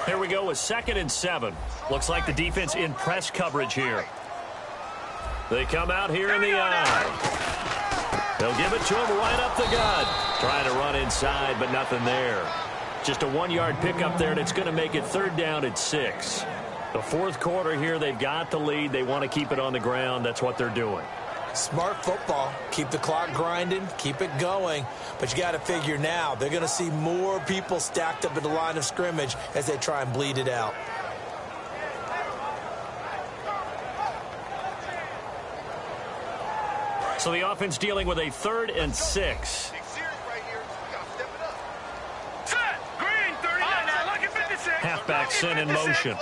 [SPEAKER 2] Here we go with 2nd and 7. Looks like the defense in press coverage here. They come out here in the eye. They'll give it to him right up the gut. Trying to run inside, but nothing there. Just a 1-yard pickup there, and it's going to make it 3rd down at 6. The 4th quarter here, they've got the lead. They want to keep it on the ground. That's what they're doing.
[SPEAKER 3] Smart football. Keep the clock grinding. Keep it going. But you got to figure now, they're going to see more people stacked up at the line of scrimmage as they try and bleed it out.
[SPEAKER 2] So the offense dealing with a 3rd and 6. Halfback sent in motion.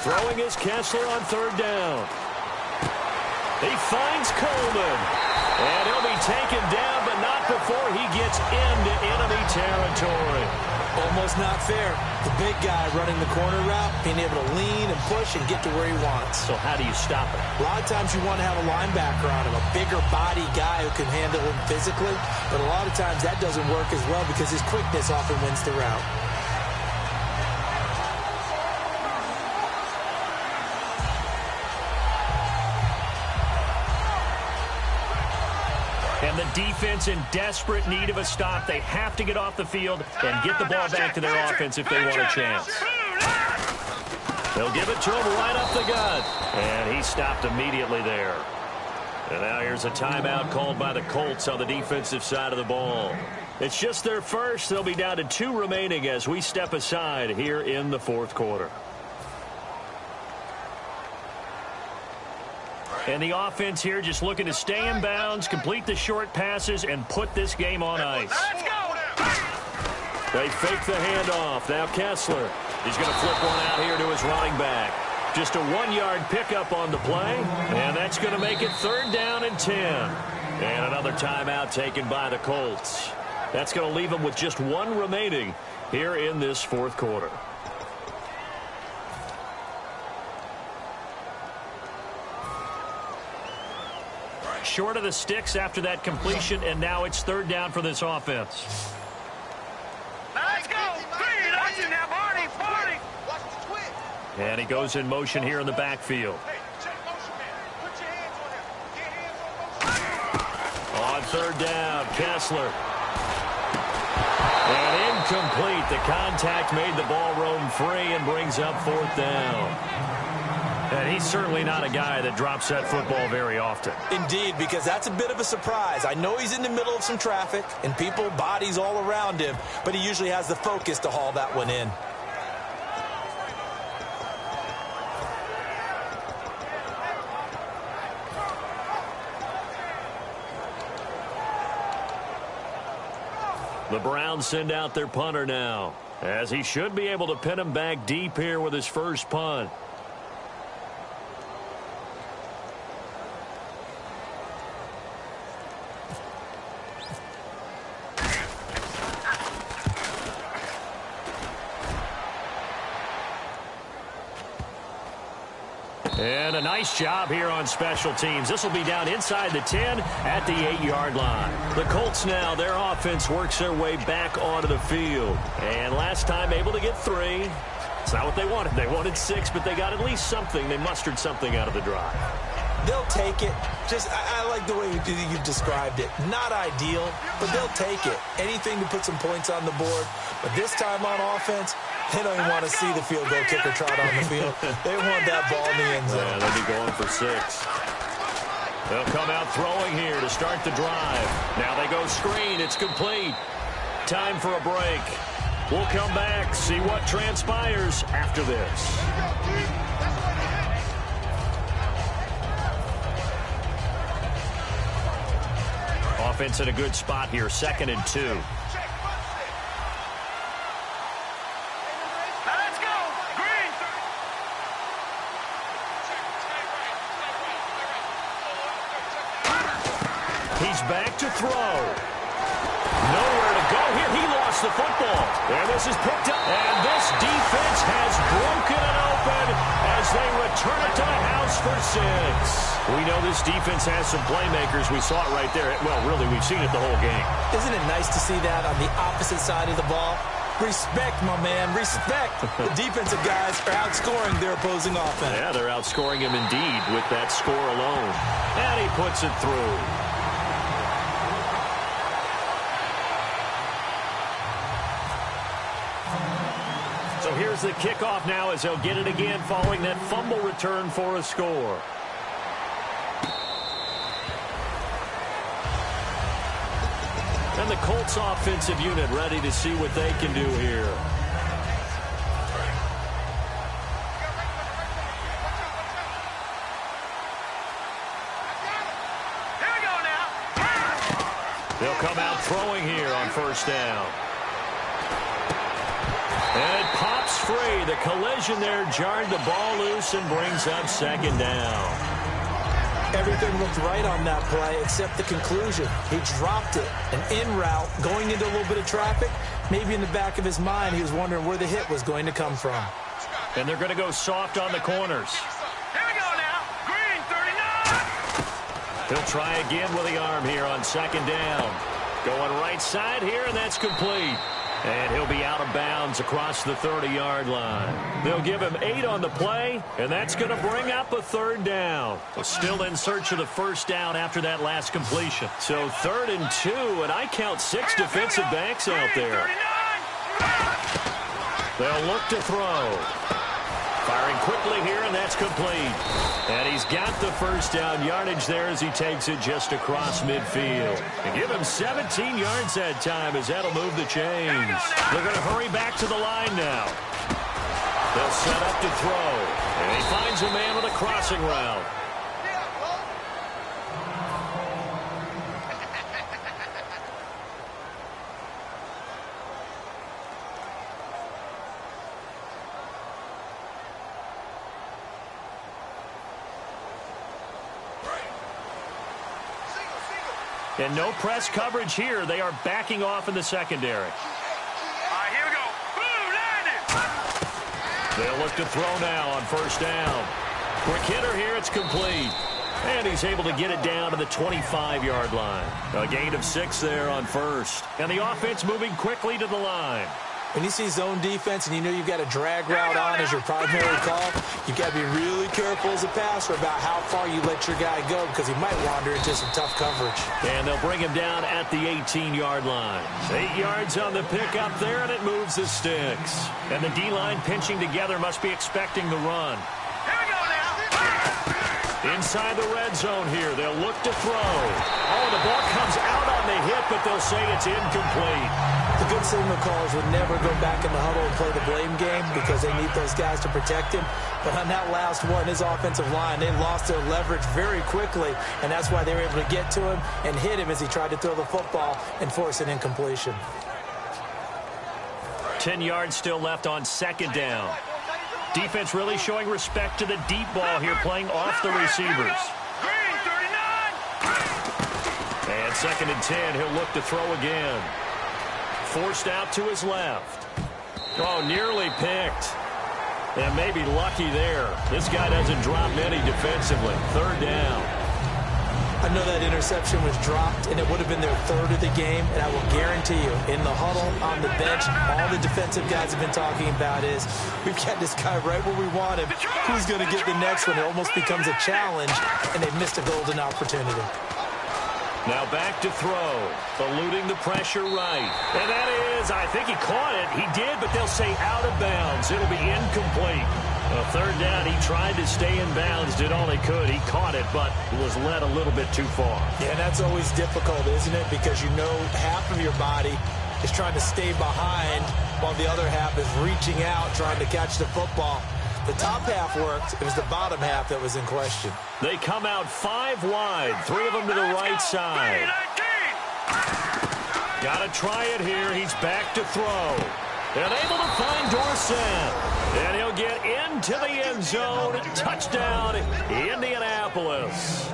[SPEAKER 2] Throwing is Kessler on 3rd down. He finds Coleman. And he'll be taken down, but not before he gets into enemy territory.
[SPEAKER 3] Almost not fair. The big guy running the corner route, being able to lean and push and get to where he wants.
[SPEAKER 2] So how do you stop it?
[SPEAKER 3] A lot of times you want to have a linebacker on him, a bigger body guy who can handle him physically. But a lot of times that doesn't work as well because his quickness often wins the route.
[SPEAKER 2] And the defense in desperate need of a stop. They have to get off the field and get the ball back to their offense if they want a chance. They'll give it to him right up the gut. And he stopped immediately there. And now here's a timeout called by the Colts on the defensive side of the ball. It's just their first. They'll be down to 2 remaining as we step aside here in the fourth quarter. And the offense here just looking to stay in bounds, complete the short passes, and put this game on ice.
[SPEAKER 4] Let's go!
[SPEAKER 2] They fake the handoff. Now Kessler. He's going to flip one out here to his running back. Just a 1-yard pickup on the play, and that's going to make it 3rd down and 10. And another timeout taken by the Colts. That's going to leave them with just 1 remaining here in this fourth quarter. Short of the sticks after that completion, and now it's 3rd down for this offense.
[SPEAKER 4] Let's go! Green, that's in there, Barney!
[SPEAKER 5] Watch the twin.
[SPEAKER 2] And he goes in motion here in the backfield.
[SPEAKER 5] Hey, check motion, man. Put your hands on him. Get hands on motion.
[SPEAKER 2] On 3rd down, Kessler. And incomplete. The contact made the ball roam free and brings up 4th down. And he's certainly not a guy that drops that football very often.
[SPEAKER 3] Indeed, because that's a bit of a surprise. I know he's in the middle of some traffic and people, bodies all around him, but he usually has the focus to haul that one in.
[SPEAKER 2] The Browns send out their punter now, as he should be able to pin him back deep here with his first punt. And a nice job here on special teams. This will be down inside the 10 at the 8-yard line. The Colts now, their offense works their way back onto the field. And last time able to get 3. It's not what they wanted. They wanted 6, but they got at least something. They mustered something out of the drive.
[SPEAKER 3] They'll take it. I like the way you described it. Not ideal, but they'll take it. Anything to put some points on the board. But this time on offense, they don't even want to see the field goal kicker trot on the field. They want that ball in the end zone.
[SPEAKER 2] Yeah, they'll be going for 6. They'll come out throwing here to start the drive. Now they go screen. It's complete. Time for a break. We'll come back, see what transpires after this. Offense in a good spot here, 2nd and 2.
[SPEAKER 4] Let's go! Green!
[SPEAKER 2] He's back to throw. Nowhere to go here. He lost the football. And this is picked up. And this defense has broken it open as they return it to the house for 6. We know this defense has some playmakers. We saw it right there. Well, really, we've seen it the whole game.
[SPEAKER 3] Isn't it nice to see that on the opposite side of the ball? Respect, my man, respect. The defensive guys are outscoring their opposing offense.
[SPEAKER 2] Yeah, they're outscoring him indeed with that score alone. And he puts it through. So here's the kickoff now as they'll get it again following that fumble return for a score. And the Colts offensive unit ready to see what they can do here.
[SPEAKER 4] Here we go now!
[SPEAKER 2] They'll come out throwing here on 1st down. And it pops free. The collision there jarred the ball loose and brings up 2nd down.
[SPEAKER 3] Everything looked right on that play except the conclusion. He dropped it. An in route, going into a little bit of traffic. Maybe in the back of his mind, he was wondering where the hit was going to come from.
[SPEAKER 2] And they're going to go soft on the corners.
[SPEAKER 4] Here we go now! Green, 39!
[SPEAKER 2] He'll try again with the arm here on 2nd down. Going right side here, and that's complete. And he'll be out of bounds across the 30-yard line. They'll give him 8 on the play, and that's going to bring up a 3rd down. Still in search of the 1st down after that last completion. So 3rd and 2, and I count 6 defensive backs out there. They'll look to throw. Firing quickly here, and that's complete. And he's got the first down yardage there as he takes it just across midfield. And give him 17 yards that time as that'll move the chains. They're going to hurry back to the line now. They'll set up to throw. And he finds a man with a crossing route. And no press coverage here. They are backing off in the secondary.
[SPEAKER 4] All right, here we go. Boom, landed.
[SPEAKER 2] They'll look to throw now on first down. Quick hitter here. It's complete. And he's able to get it down to the 25-yard line. A gain of 6 there on first. And the offense moving quickly to the line.
[SPEAKER 3] When you see zone defense and you know you've got a drag route on as your primary call, you've got to be really careful as a passer about how far you let your guy go because he might wander into some tough coverage.
[SPEAKER 2] And they'll bring him down at the 18-yard line. 8 yards on the pickup there, and it moves the sticks. And the D-line pinching together must be expecting the run.
[SPEAKER 4] Here we go now.
[SPEAKER 2] Inside the red zone here, they'll look to throw. Oh, the ball comes out on the hit, but they'll say it's incomplete.
[SPEAKER 3] The good signal callers would never go back in the huddle and play the blame game because they need those guys to protect him. But on that last one, his offensive line, they lost their leverage very quickly, and that's why they were able to get to him and hit him as he tried to throw the football and force an incompletion.
[SPEAKER 2] 10 yards still left on second down. Defense really showing respect to the deep ball here, playing off the receivers.
[SPEAKER 4] Green, 39.
[SPEAKER 2] And second and 10, he'll look to throw again. Forced out to his left. Oh, nearly picked. And maybe lucky there. This guy doesn't drop many defensively. Third down.
[SPEAKER 3] I know that interception was dropped, and it would have been their third of the game, and I will guarantee you, in the huddle, on the bench, all the defensive guys have been talking about is, we've got this guy right where we want him. Who's going to get the next one? It almost becomes a challenge, and they've missed a golden opportunity.
[SPEAKER 2] Now back to throw, eluding the pressure right. And that is, I think he caught it. He did, but they'll say out of bounds. It'll be incomplete. A third down, he tried to stay in bounds, did all he could. He caught it, but was led a little bit too far.
[SPEAKER 3] Yeah, and that's always difficult, isn't it? Because you know half of your body is trying to stay behind while the other half is reaching out, trying to catch the football. The top half worked. It was the bottom half that was in question.
[SPEAKER 2] They come out 5 wide, 3 of them to the right side. Got to try it here. He's back to throw. And able to find Dorsett. And he'll get into the end zone. Touchdown, Indianapolis.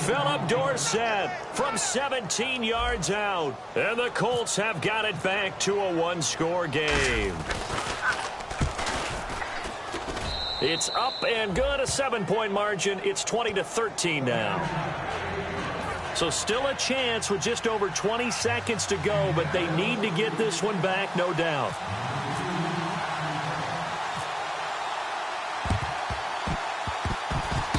[SPEAKER 2] Philip Dorsett from 17 yards out. And the Colts have got it back to a 1-score game. It's up and good, a 7-point margin. It's 20-13 now. So still a chance with just over 20 seconds to go, but they need to get this one back, no doubt.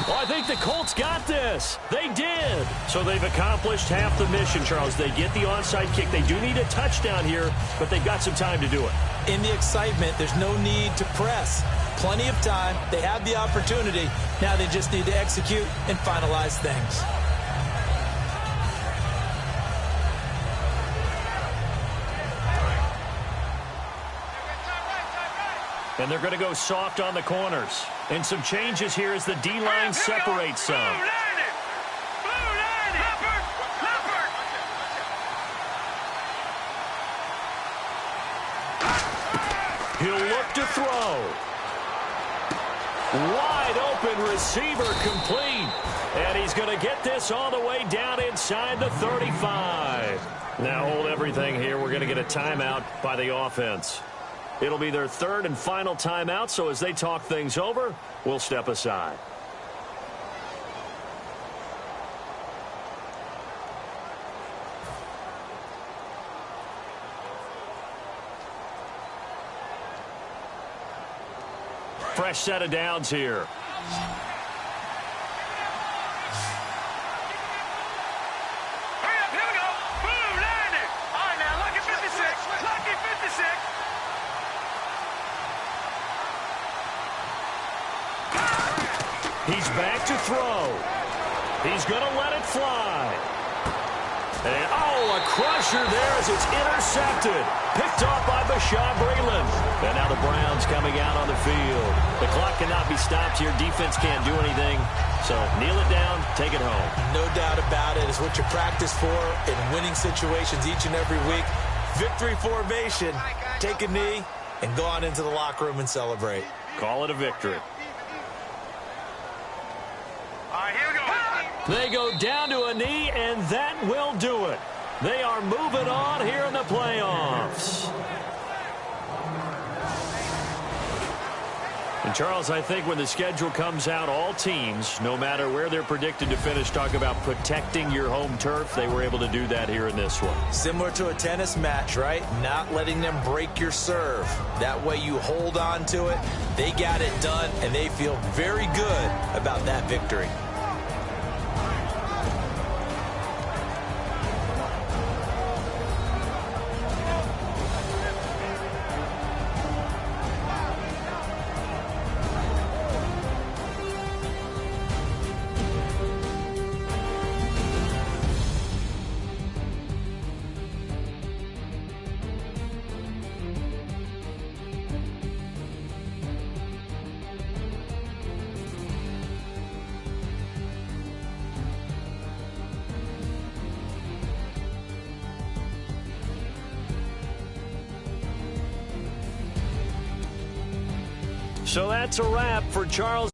[SPEAKER 2] Well, I think the Colts got this. They did. So they've accomplished half the mission, Charles. They get the onside kick. They do need a touchdown here, but they've got some time to do it.
[SPEAKER 3] In the excitement, there's no need to press. Plenty of time. They have the opportunity. Now they just need to execute and finalize things.
[SPEAKER 2] And they're going to go soft on the corners. And some changes here as the D-line separates some. He'll look to throw. Wide open receiver complete. And he's going to get this all the way down inside the 35. Now hold everything here. We're going to get a timeout by the offense. It'll be their third and final timeout, so as they talk things over, we'll step aside. Fresh set of downs here.
[SPEAKER 4] Hurry up, here we go. Boom, landed. All right, now, lucky 56. Lucky 56.
[SPEAKER 2] He's back to throw. He's going to let it fly. And, oh, a crusher there as it's intercepted. Picked off by Bashaud Breeland. And now the Browns coming out on the field. The clock cannot be stopped here. Defense can't do anything. So kneel it down, take it home.
[SPEAKER 3] No doubt about it. It's what you practice for in winning situations each and every week. Victory formation. Take a knee and go on into the locker room and celebrate.
[SPEAKER 2] Call it a victory.
[SPEAKER 4] All right, here we go.
[SPEAKER 2] They go down to a knee, and that will do it. They are moving on here in the playoffs. And, Charles, I think when the schedule comes out, all teams, no matter where they're predicted to finish, talk about protecting your home turf. They were able to do that here in this one.
[SPEAKER 3] Similar to a tennis match, right? Not letting them break your serve. That way you hold on to it. They got it done, and they feel very good about that victory.
[SPEAKER 2] So that's a wrap for Charles.